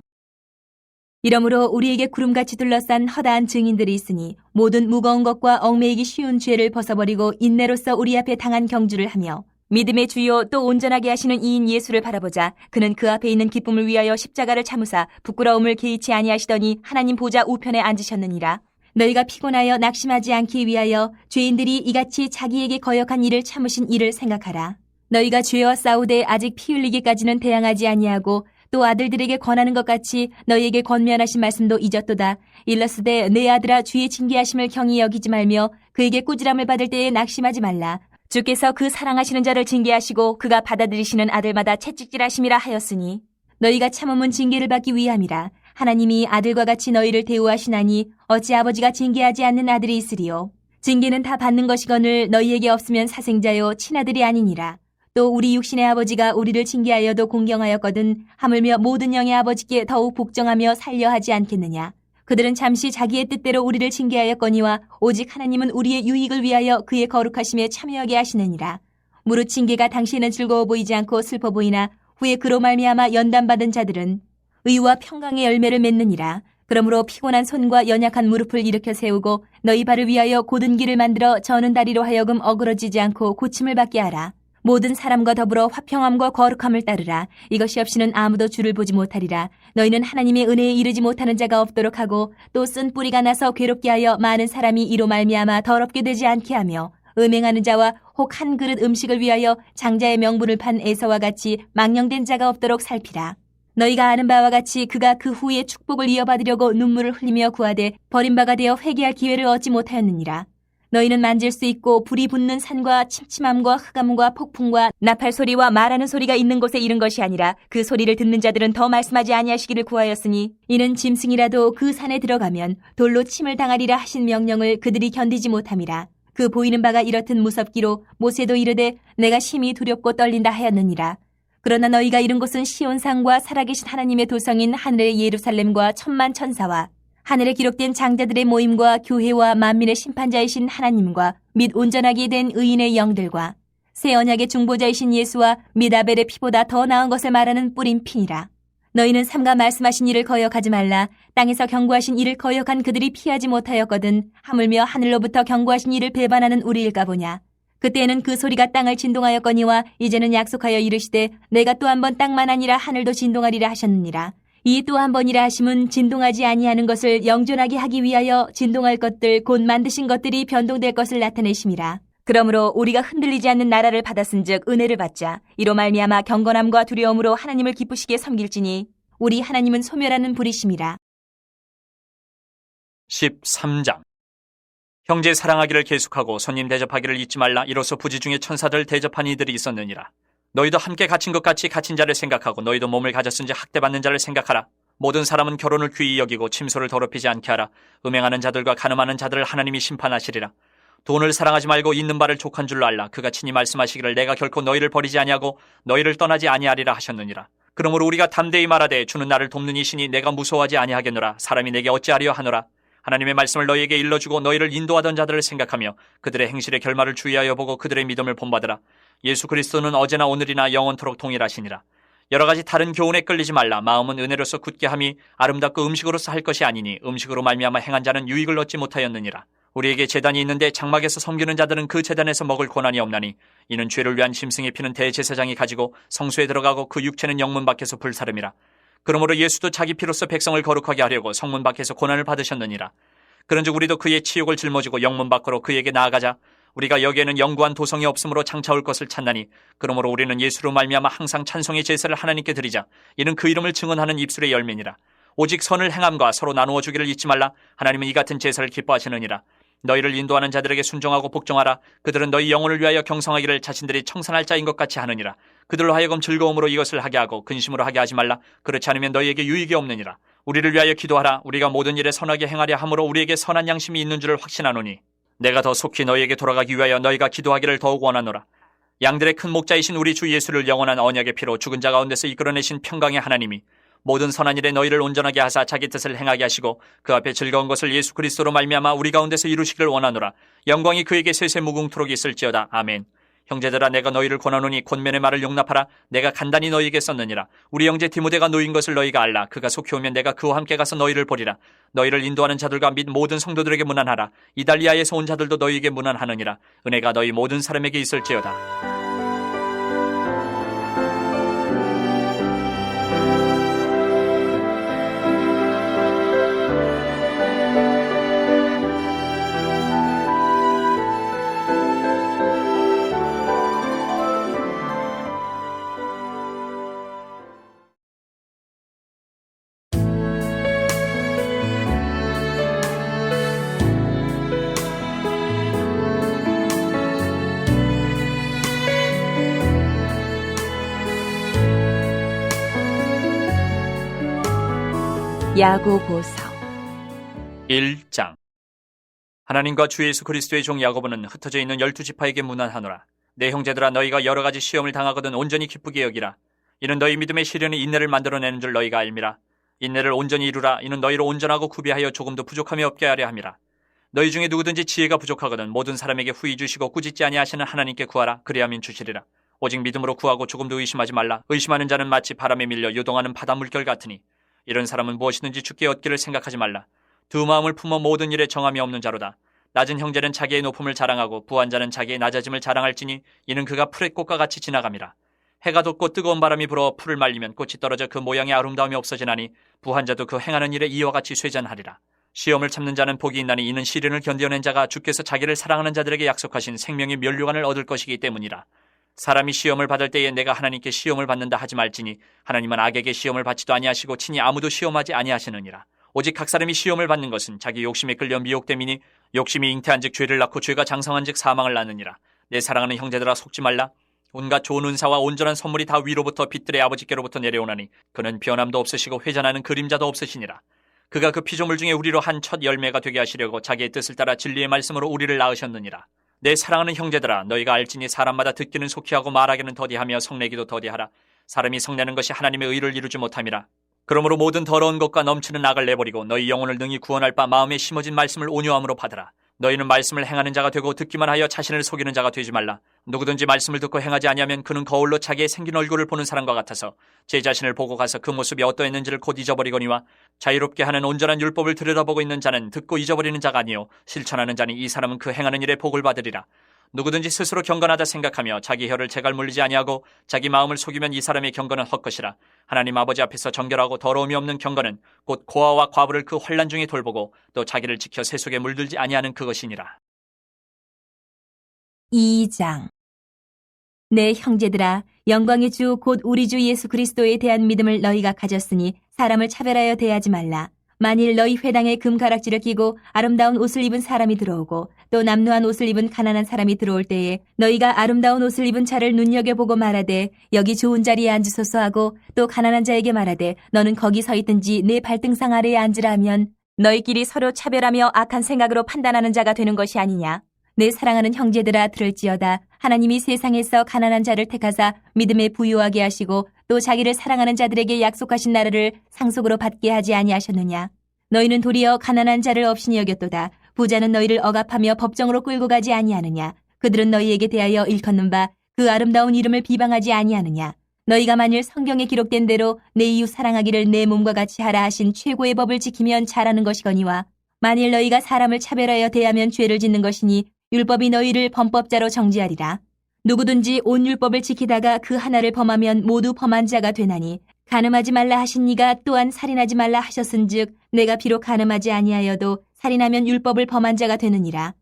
[SPEAKER 1] 이러므로 우리에게 구름같이 둘러싼 허다한 증인들이 있으니 모든 무거운 것과 얽매이기 쉬운 죄를 벗어버리고 인내로써 우리 앞에 당한 경주를 하며 믿음의 주요 또 온전하게 하시는 이인 예수를 바라보자. 그는 그 앞에 있는 기쁨을 위하여 십자가를 참으사 부끄러움을 개의치 아니하시더니 하나님 보좌 우편에 앉으셨느니라. 너희가 피곤하여 낙심하지 않기 위하여 죄인들이 이같이 자기에게 거역한 일을 참으신 이를 생각하라. 너희가 죄와 싸우되 아직 피 흘리기까지는 대항하지 아니하고 또 아들들에게 권하는 것 같이 너희에게 권면하신 말씀도 잊었도다. 일러스되 내 아들아 주의 징계하심을 경히 여기지 말며 그에게 꾸지람을 받을 때에 낙심하지 말라. 주께서 그 사랑하시는 자를 징계하시고 그가 받아들이시는 아들마다 채찍질하심이라 하였으니 너희가 참음은 징계를 받기 위함이라. 하나님이 아들과 같이 너희를 대우하시나니 어찌 아버지가 징계하지 않는 아들이 있으리요. 징계는 다 받는 것이거늘 너희에게 없으면 사생자요 친아들이 아니니라. 또 우리 육신의 아버지가 우리를 징계하여도 공경하였거든 하물며 모든 영의 아버지께 더욱 복종하며 살려 하지 않겠느냐. 그들은 잠시 자기의 뜻대로 우리를 징계하였거니와 오직 하나님은 우리의 유익을 위하여 그의 거룩하심에 참여하게 하시느니라. 무릇 징계가 당시에는 즐거워 보이지 않고 슬퍼 보이나 후에 그로 말미암아 연단받은 자들은 의와 평강의 열매를 맺느니라. 그러므로 피곤한 손과 연약한 무릎을 일으켜 세우고 너희 발을 위하여 곧은 길을 만들어 저는 다리로 하여금 어그러지지 않고 고침을 받게 하라. 모든 사람과 더불어 화평함과 거룩함을 따르라. 이것이 없이는 아무도 주를 보지 못하리라. 너희는 하나님의 은혜에 이르지 못하는 자가 없도록 하고 또 쓴 뿌리가 나서 괴롭게 하여 많은 사람이 이로 말미암아 더럽게 되지 않게 하며 음행하는 자와 혹 한 그릇 음식을 위하여 장자의 명분을 판 에서와 같이 망령된 자가 없도록 살피라. 너희가 아는 바와 같이 그가 그 후에 축복을 이어받으려고 눈물을 흘리며 구하되 버림바가 되어 회개할 기회를 얻지 못하였느니라. 너희는 만질 수 있고 불이 붙는 산과 침침함과 흑암과 폭풍과 나팔 소리와 말하는 소리가 있는 곳에 이른 것이 아니라 그 소리를 듣는 자들은 더 말씀하지 아니하시기를 구하였으니 이는 짐승이라도 그 산에 들어가면 돌로 침을 당하리라 하신 명령을 그들이 견디지 못함이라. 그 보이는 바가 이렇듯 무섭기로 모세도 이르되 내가 심히 두렵고 떨린다 하였느니라. 그러나 너희가 이른 곳은 시온산과 살아계신 하나님의 도성인 하늘의 예루살렘과 천만 천사와 하늘에 기록된 장자들의 모임과 교회와 만민의 심판자이신 하나님과 및 온전하게 된 의인의 영들과 새 언약의 중보자이신 예수와 및 아벨의 피보다 더 나은 것을 말하는 뿌린 피니라. 너희는 삼가 말씀하신 이를 거역하지 말라. 땅에서 경고하신 이를 거역한 그들이 피하지 못하였거든 하물며 하늘로부터 경고하신 이를 배반하는 우리일까 보냐. 그때에는 그 소리가 땅을 진동하였거니와 이제는 약속하여 이르시되 내가 또 한 번 땅만 아니라 하늘도 진동하리라 하셨느니라. 이 또 한 번이라 하심은 진동하지 아니하는 것을 영존하게 하기 위하여 진동할 것들 곧 만드신 것들이 변동될 것을 나타내심이라. 그러므로 우리가 흔들리지 않는 나라를 받았은즉 은혜를 받자. 이로 말미암아 경건함과 두려움으로 하나님을 기쁘시게 섬길지니 우리 하나님은 소멸하는 불이심이라.
[SPEAKER 2] 13장. 형제 사랑하기를 계속하고 손님 대접하기를 잊지 말라. 이로써 부지 중에 천사들 대접한 이들이 있었느니라. 너희도 함께 갇힌 것 같이 갇힌 자를 생각하고 너희도 몸을 가졌은지 학대받는 자를 생각하라. 모든 사람은 결혼을 귀히 여기고 침소를 더럽히지 않게 하라. 음행하는 자들과 간음하는 자들을 하나님이 심판하시리라. 돈을 사랑하지 말고 있는 바를 족한 줄로 알라. 그가 친히 말씀하시기를 내가 결코 너희를 버리지 아니하고 너희를 떠나지 아니하리라 하셨느니라. 그러므로 우리가 담대히 말하되 주는 나를 돕는 이시니 내가 무서워하지 아니하겠노라. 사람이 내게 어찌하리요 하노라. 하나님의 말씀을 너희에게 일러주고 너희를 인도하던 자들을 생각하며 그들의 행실의 결말을 주의하여 보고 그들의 믿음을 본받으라. 예수 그리스도는 어제나 오늘이나 영원토록 동일하시니라. 여러 가지 다른 교훈에 끌리지 말라. 마음은 은혜로서 굳게 함이 아름답고 음식으로서 할 것이 아니니 음식으로 말미암아 행한 자는 유익을 얻지 못하였느니라. 우리에게 제단이 있는데 장막에서 섬기는 자들은 그 제단에서 먹을 권한이 없나니 이는 죄를 위한 짐승의 피는 대제사장이 가지고 성소에 들어가고 그 육체는 영문 밖에서 불사름이라. 그러므로 예수도 자기 피로써 백성을 거룩하게 하려고 성문 밖에서 고난을 받으셨느니라. 그런즉 우리도 그의 치욕을 짊어지고 영문 밖으로 그에게 나아가자. 우리가 여기에는 영구한 도성이 없으므로 장차올 것을 찾나니 그러므로 우리는 예수로 말미암아 항상 찬송의 제사를 하나님께 드리자. 이는 그 이름을 증언하는 입술의 열매니라. 오직 선을 행함과 서로 나누어 주기를 잊지 말라. 하나님은 이 같은 제사를 기뻐하시느니라. 너희를 인도하는 자들에게 순종하고 복종하라. 그들은 너희 영혼을 위하여 경성하기를 자신들이 청산할 자인 것 같이 하느니라. 그들로 하여금 즐거움으로 이것을 하게 하고 근심으로 하게 하지 말라. 그렇지 않으면 너희에게 유익이 없느니라. 우리를 위하여 기도하라. 우리가 모든 일에 선하게 행하려 함으로 우리에게 선한 양심이 있는 줄을 확신하노니 내가 더 속히 너희에게 돌아가기 위하여 너희가 기도하기를 더욱 원하노라. 양들의 큰 목자이신 우리 주 예수를 영원한 언약의 피로 죽은 자 가운데서 이끌어내신 평강의 하나님이 모든 선한 일에 너희를 온전하게 하사 자기 뜻을 행하게 하시고 그 앞에 즐거운 것을 예수 그리스도로 말미암아 우리 가운데서 이루시기를 원하노라. 영광이 그에게 세세 무궁토록 있을지어다. 아멘. 형제들아 내가 너희를 권하노니 권면의 말을 용납하라. 내가 간단히 너희에게 썼느니라. 우리 형제 디모데가 놓인 것을 너희가 알라. 그가 속히 오면 내가 그와 함께 가서 너희를 보리라. 너희를 인도하는 자들과 및 모든 성도들에게 문안하라. 이달리아에서 온 자들도 너희에게 문안하느니라. 은혜가 너희 모든 사람에게 있을지어다.
[SPEAKER 1] 야고보서
[SPEAKER 2] 1장. 하나님과 주 예수 그리스도의 종 야고보는 흩어져 있는 12지파에게 문안하노라. 내 형제들아, 너희가 여러 가지 시험을 당하거든 온전히 기쁘게 여기라. 이는 너희 믿음의 시련이 인내를 만들어내는 줄 너희가 알미라. 인내를 온전히 이루라. 이는 너희를 온전하고 구비하여 조금도 부족함이 없게 하려 함이라. 너희 중에 누구든지 지혜가 부족하거든 모든 사람에게 후히 주시고 꾸짖지 아니하시는 하나님께 구하라. 그리하면 주시리라. 오직 믿음으로 구하고 조금도 의심하지 말라. 의심하는 자는 마치 바람에 밀려 요동하는 바다 물결 같으니 이런 사람은 무엇이든지 주께 얻기를 생각하지 말라. 두 마음을 품어 모든 일에 정함이 없는 자로다. 낮은 형제는 자기의 높음을 자랑하고 부한 자는 자기의 낮아짐을 자랑할지니 이는 그가 풀의 꽃과 같이 지나감이라. 해가 돋고 뜨거운 바람이 불어 풀을 말리면 꽃이 떨어져 그 모양의 아름다움이 없어지나니 부한 자도 그 행하는 일에 이와 같이 쇠잔하리라. 시험을 참는 자는 복이 있나니 이는 시련을 견뎌낸 자가 주께서 자기를 사랑하는 자들에게 약속하신 생명의 면류관을 얻을 것이기 때문이라. 사람이 시험을 받을 때에 내가 하나님께 시험을 받는다 하지 말지니 하나님은 악에게 시험을 받지도 아니하시고 친히 아무도 시험하지 아니하시느니라. 오직 각 사람이 시험을 받는 것은 자기 욕심에 끌려 미혹됨이니 욕심이 잉태한즉 죄를 낳고 죄가 장성한즉 사망을 낳느니라. 내 사랑하는 형제들아, 속지 말라. 온갖 좋은 은사와 온전한 선물이 다 위로부터 빛들의 아버지께로부터 내려오나니 그는 변함도 없으시고 회전하는 그림자도 없으시니라. 그가 그 피조물 중에 우리로 한 첫 열매가 되게 하시려고 자기의 뜻을 따라 진리의 말씀으로 우리를 낳으셨느니라. 내 사랑하는 형제들아, 너희가 알지니 사람마다 듣기는 속히 하고 말하기는 더디하며 성내기도 더디하라. 사람이 성내는 것이 하나님의 의를 이루지 못함이라. 그러므로 모든 더러운 것과 넘치는 악을 내버리고 너희 영혼을 능히 구원할 바 마음에 심어진 말씀을 온유함으로 받으라. 너희는 말씀을 행하는 자가 되고 듣기만 하여 자신을 속이는 자가 되지 말라. 누구든지 말씀을 듣고 행하지 아니하면 그는 거울로 자기의 생긴 얼굴을 보는 사람과 같아서 제 자신을 보고 가서 그 모습이 어떠했는지를 곧 잊어버리거니와 자유롭게 하는 온전한 율법을 들여다보고 있는 자는 듣고 잊어버리는 자가 아니요 실천하는 자니 이 사람은 그 행하는 일에 복을 받으리라. 누구든지 스스로 경건하다 생각하며 자기 혀를 재갈 물리지 아니하고 자기 마음을 속이면 이 사람의 경건은 헛것이라. 하나님 아버지 앞에서 정결하고 더러움이 없는 경건은 곧 고아와 과부를 그 환난 중에 돌보고 또 자기를 지켜 세속에 물들지 아니하는 그것이니라.
[SPEAKER 1] 2장. 내 형제들아, 영광의 주 곧 우리 주 예수 그리스도에 대한 믿음을 너희가 가졌으니 사람을 차별하여 대하지 말라. 만일 너희 회당에 금가락지를 끼고 아름다운 옷을 입은 사람이 들어오고 또 남루한 옷을 입은 가난한 사람이 들어올 때에 너희가 아름다운 옷을 입은 자를 눈여겨보고 말하되 여기 좋은 자리에 앉으소서 하고 또 가난한 자에게 말하되 너는 거기 서 있든지 내 발등상 아래에 앉으라 하면 너희끼리 서로 차별하며 악한 생각으로 판단하는 자가 되는 것이 아니냐. 내 사랑하는 형제들아, 들을지어다. 하나님이 세상에서 가난한 자를 택하사 믿음에 부유하게 하시고 또 자기를 사랑하는 자들에게 약속하신 나라를 상속으로 받게 하지 아니하셨느냐. 너희는 도리어 가난한 자를 업신이 여겼도다. 부자는 너희를 억압하며 법정으로 끌고 가지 아니하느냐. 그들은 너희에게 대하여 일컫는 바 그 아름다운 이름을 비방하지 아니하느냐. 너희가 만일 성경에 기록된 대로 내 이웃 사랑하기를 내 몸과 같이 하라 하신 최고의 법을 지키면 잘하는 것이거니와 만일 너희가 사람을 차별하여 대하면 죄를 짓는 것이니 율법이 너희를 범법자로 정지하리라. 누구든지 온 율법을 지키다가 그 하나를 범하면 모두 범한 자가 되나니 간음하지 말라 하신 이가 또한 살인하지 말라 하셨은즉 내가 비록 간음하지 아니하여도 살인하면 율법을 범한 자가 되느니라.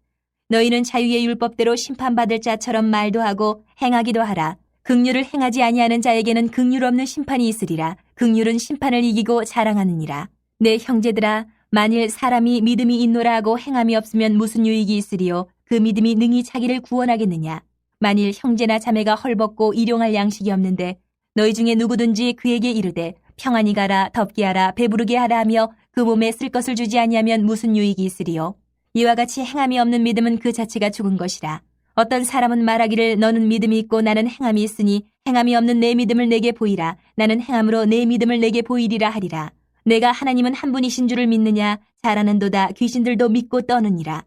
[SPEAKER 1] 너희는 자유의 율법대로 심판받을 자처럼 말도 하고 행하기도 하라. 긍휼을 행하지 아니하는 자에게는 긍휼 없는 심판이 있으리라. 긍휼은 심판을 이기고 자랑하느니라. 내 형제들아, 만일 사람이 믿음이 있노라 하고 행함이 없으면 무슨 유익이 있으리요. 그 믿음이 능히 자기를 구원하겠느냐. 만일 형제나 자매가 헐벗고 일용할 양식이 없는데 너희 중에 누구든지 그에게 이르되 평안히 가라, 덥게 하라, 배부르게 하라 하며 그 몸에 쓸 것을 주지 아니하면 무슨 유익이 있으리요. 이와 같이 행함이 없는 믿음은 그 자체가 죽은 것이라. 어떤 사람은 말하기를 너는 믿음이 있고 나는 행함이 있으니 행함이 없는 내 믿음을 내게 보이라. 나는 행함으로 내 믿음을 내게 보이리라 하리라. 내가 하나님은 한 분이신 줄을 믿느냐. 잘하는도다. 귀신들도 믿고 떠느니라.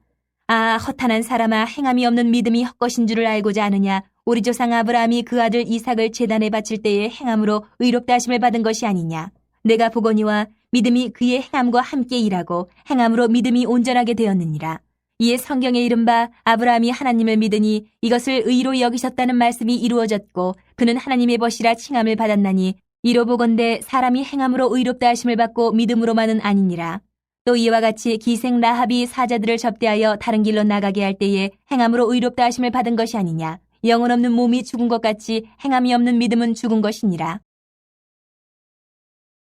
[SPEAKER 1] 아, 허탄한 사람아, 행함이 없는 믿음이 헛것인 줄을 알고자 하느냐. 우리 조상 아브라함이 그 아들 이삭을 제단에 바칠 때에 행함으로 의롭다 하심을 받은 것이 아니냐. 내가 보거니와 믿음이 그의 행함과 함께 일하고 행함으로 믿음이 온전하게 되었느니라. 이에 성경에 이른바 아브라함이 하나님을 믿으니 이것을 의로 여기셨다는 말씀이 이루어졌고 그는 하나님의 벗이라 칭함을 받았나니 이로 보건대 사람이 행함으로 의롭다 하심을 받고 믿음으로만은 아니니라. 또 이와 같이 기생 라합이 사자들을 접대하여 다른 길로 나가게 할 때에 행함으로 의롭다 하심을 받은 것이 아니냐. 영혼 없는 몸이 죽은 것 같이 행함이 없는 믿음은 죽은 것이니라.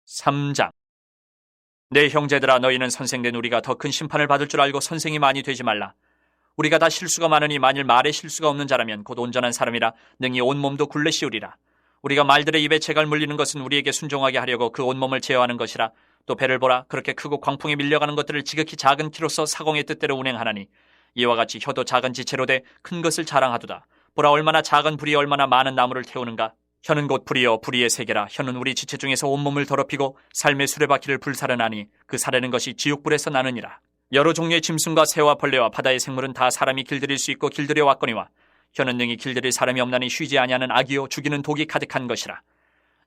[SPEAKER 2] 3장. 내 형제들아, 너희는 선생된 우리가 더 큰 심판을 받을 줄 알고 선생이 많이 되지 말라. 우리가 다 실수가 많으니 만일 말에 실수가 없는 자라면 곧 온전한 사람이라 능히 온몸도 굴레 씌우리라. 우리가 말들의 입에 재갈 물리는 것은 우리에게 순종하게 하려고 그 온몸을 제어하는 것이라. 또 배를 보라. 그렇게 크고 광풍에 밀려가는 것들을 지극히 작은 키로서 사공의 뜻대로 운행하나니 이와 같이 혀도 작은 지체로 돼 큰 것을 자랑하도다. 보라, 얼마나 작은 불이 얼마나 많은 나무를 태우는가. 혀는 곧 불이요 불의의 세계라. 혀는 우리 지체 중에서 온몸을 더럽히고 삶의 수레바퀴를 불사르나니 그 사르는 것이 지옥불에서 나느니라. 여러 종류의 짐승과 새와 벌레와 바다의 생물은 다 사람이 길들일 수 있고 길들여 왔거니와 혀는 능히 길들일 사람이 없나니 쉬지 아니하는 악이요 죽이는 독이 가득한 것이라.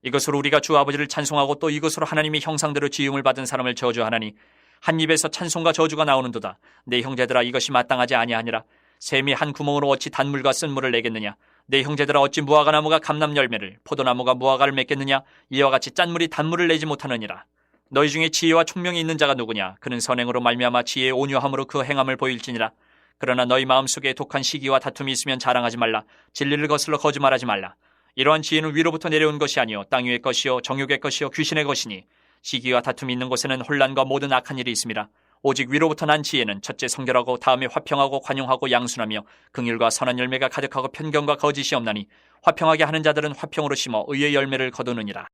[SPEAKER 2] 이것으로 우리가 주 아버지를 찬송하고 또 이것으로 하나님의 형상대로 지음을 받은 사람을 저주하나니 한 입에서 찬송과 저주가 나오는도다. 내 형제들아, 이것이 마땅하지 아니하니라. 샘이 한 구멍으로 어찌 단물과 쓴물을 내겠느냐. 내 형제들아, 어찌 무화과나무가 감람 열매를, 포도나무가 무화과를 맺겠느냐. 이와 같이 짠물이 단물을 내지 못하느니라. 너희 중에 지혜와 총명이 있는 자가 누구냐. 그는 선행으로 말미암아 지혜의 온유함으로 그 행함을 보일지니라. 그러나 너희 마음속에 독한 시기와 다툼이 있으면 자랑하지 말라. 진리를 거슬러 거짓말하지 말라. 이러한 지혜는 위로부터 내려온 것이 아니요 땅 위의 것이요 정욕의 것이요 귀신의 것이니 시기와 다툼이 있는 곳에는 혼란과 모든 악한 일이 있음이라. 오직 위로부터 난 지혜는 첫째 성결하고 다음에 화평하고 관용하고 양순하며 긍휼과 선한 열매가 가득하고 편견과 거짓이 없나니 화평하게 하는 자들은 화평으로 심어 의의 열매를 거두느니라.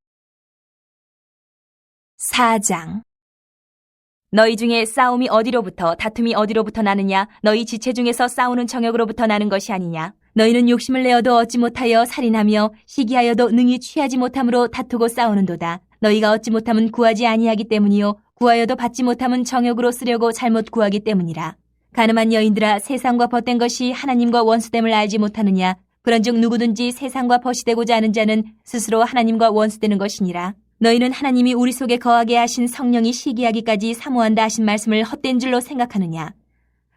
[SPEAKER 1] 4장. 너희 중에 싸움이 어디로부터 다툼이 어디로부터 나느냐. 너희 지체 중에서 싸우는 정욕으로부터 나는 것이 아니냐. 너희는 욕심을 내어도 얻지 못하여 살인하며 시기하여도 능히 취하지 못함으로 다투고 싸우는도다. 너희가 얻지 못함은 구하지 아니하기 때문이요 구하여도 받지 못함은 정욕으로 쓰려고 잘못 구하기 때문이라. 가늠한 여인들아, 세상과 벗된 것이 하나님과 원수됨을 알지 못하느냐. 그런즉 누구든지 세상과 벗이 되고자 하는 자는 스스로 하나님과 원수되는 것이니라. 너희는 하나님이 우리 속에 거하게 하신 성령이 시기하기까지 사모한다 하신 말씀을 헛된 줄로 생각하느냐.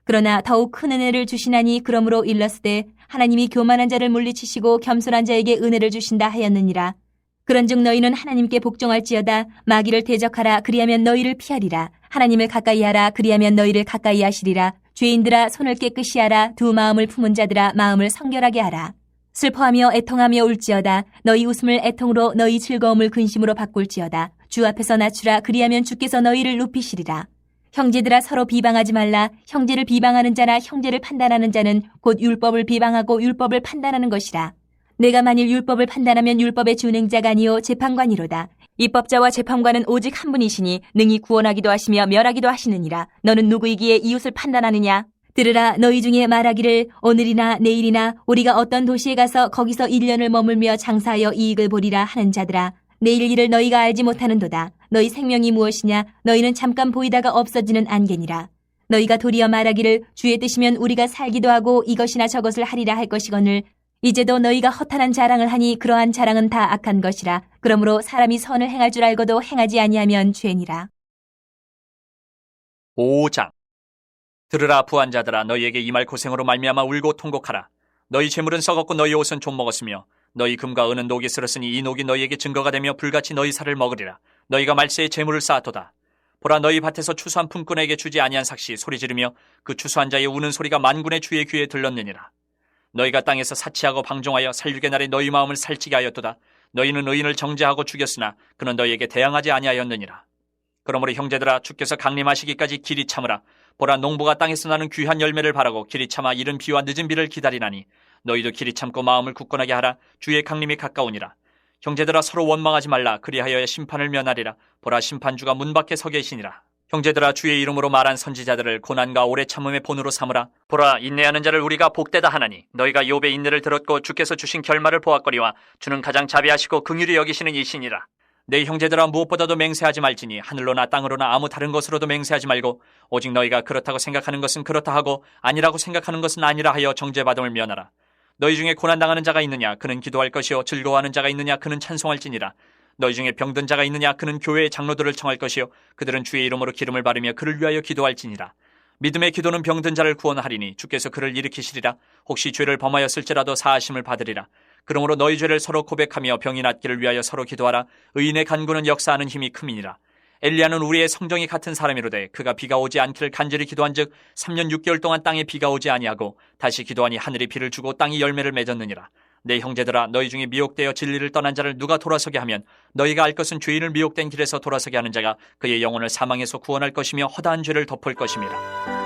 [SPEAKER 1] 그러나 더욱 큰 은혜를 주시나니 그러므로 일렀으되 하나님이 교만한 자를 물리치시고 겸손한 자에게 은혜를 주신다 하였느니라. 그런즉 너희는 하나님께 복종할지어다. 마귀를 대적하라. 그리하면 너희를 피하리라. 하나님을 가까이 하라. 그리하면 너희를 가까이 하시리라. 죄인들아, 손을 깨끗이 하라. 두 마음을 품은 자들아, 마음을 성결하게 하라. 슬퍼하며 애통하며 울지어다. 너희 웃음을 애통으로 너희 즐거움을 근심으로 바꿀지어다. 주 앞에서 낮추라. 그리하면 주께서 너희를 높이시리라. 형제들아, 서로 비방하지 말라. 형제를 비방하는 자나 형제를 판단하는 자는 곧 율법을 비방하고 율법을 판단하는 것이라. 내가 만일 율법을 판단하면 율법의 준행자가 아니요 재판관이로다. 입법자와 재판관은 오직 한 분이시니 능히 구원하기도 하시며 멸하기도 하시느니라. 너는 누구이기에 이웃을 판단하느냐. 들으라. 너희 중에 말하기를 오늘이나 내일이나 우리가 어떤 도시에 가서 거기서 1년을 머물며 장사하여 이익을 보리라 하는 자들아, 내일 일을 너희가 알지 못하는도다. 너희 생명이 무엇이냐. 너희는 잠깐 보이다가 없어지는 안개니라. 너희가 도리어 말하기를 주의 뜻이면 우리가 살기도 하고 이것이나 저것을 하리라 할 것이거늘 이제도 너희가 허탄한 자랑을 하니 그러한 자랑은 다 악한 것이라. 그러므로 사람이 선을 행할 줄 알고도 행하지 아니하면 죄니라.
[SPEAKER 2] 5장. 들으라, 부한자들아, 너희에게 이 말 고생으로 말미암아 울고 통곡하라. 너희 재물은 썩었고 너희 옷은 좀 먹었으며 너희 금과 은은 녹이 쓸었으니 이 녹이 너희에게 증거가 되며 불같이 너희 살을 먹으리라. 너희가 말세에 재물을 쌓았도다. 보라, 너희 밭에서 추수한 품꾼에게 주지 아니한 삭시 소리 지르며 그 추수한 자의 우는 소리가 만군의 주의 귀에 들렸느니라. 너희가 땅에서 사치하고 방종하여 살육의 날에 너희 마음을 살찌게 하였도다. 너희는 의인을 정죄하고 죽였으나 그는 너희에게 대항하지 아니하였느니라. 그러므로 형제들아, 주께서 강림하시기까지 길이 참으라. 보라, 농부가 땅에서 나는 귀한 열매를 바라고 길이 참아 이른 비와 늦은 비를 기다리나니 너희도 길이 참고 마음을 굳건하게 하라. 주의 강림이 가까우니라. 형제들아, 서로 원망하지 말라. 그리하여야 심판을 면하리라. 보라, 심판주가 문 밖에 서 계시니라. 형제들아, 주의 이름으로 말한 선지자들을 고난과 오래 참음의 본으로 삼으라. 보라, 인내하는 자를 우리가 복되다 하나니 너희가 욥의 인내를 들었고 주께서 주신 결말을 보았거니와 주는 가장 자비하시고 긍휼히 여기시는 이시니라. 내 형제들아, 무엇보다도 맹세하지 말지니 하늘로나 땅으로나 아무 다른 것으로도 맹세하지 말고 오직 너희가 그렇다고 생각하는 것은 그렇다 하고 아니라고 생각하는 것은 아니라 하여 정죄받음을 면하라. 너희 중에 고난당하는 자가 있느냐. 그는 기도할 것이요 즐거워하는 자가 있느냐. 그는 찬송할지니라. 너희 중에 병든 자가 있느냐. 그는 교회의 장로들을 청할 것이요 그들은 주의 이름으로 기름을 바르며 그를 위하여 기도할지니라. 믿음의 기도는 병든 자를 구원하리니 주께서 그를 일으키시리라. 혹시 죄를 범하였을지라도 사하심을 받으리라. 그러므로 너희 죄를 서로 고백하며 병이 낫기를 위하여 서로 기도하라. 의인의 간구는 역사하는 힘이 큼이니라. 엘리야는 우리의 성정이 같은 사람이로되 그가 비가 오지 않기를 간절히 기도한즉 3년 6개월 동안 땅에 비가 오지 아니하고 다시 기도하니 하늘이 비를 주고 땅이 열매를 맺었느니라. 내 형제들아, 너희 중에 미혹되어 진리를 떠난 자를 누가 돌아서게 하면 너희가 알 것은 죄인을 미혹된 길에서 돌아서게 하는 자가 그의 영혼을 사망에서 구원할 것이며 허다한 죄를 덮을 것임이라.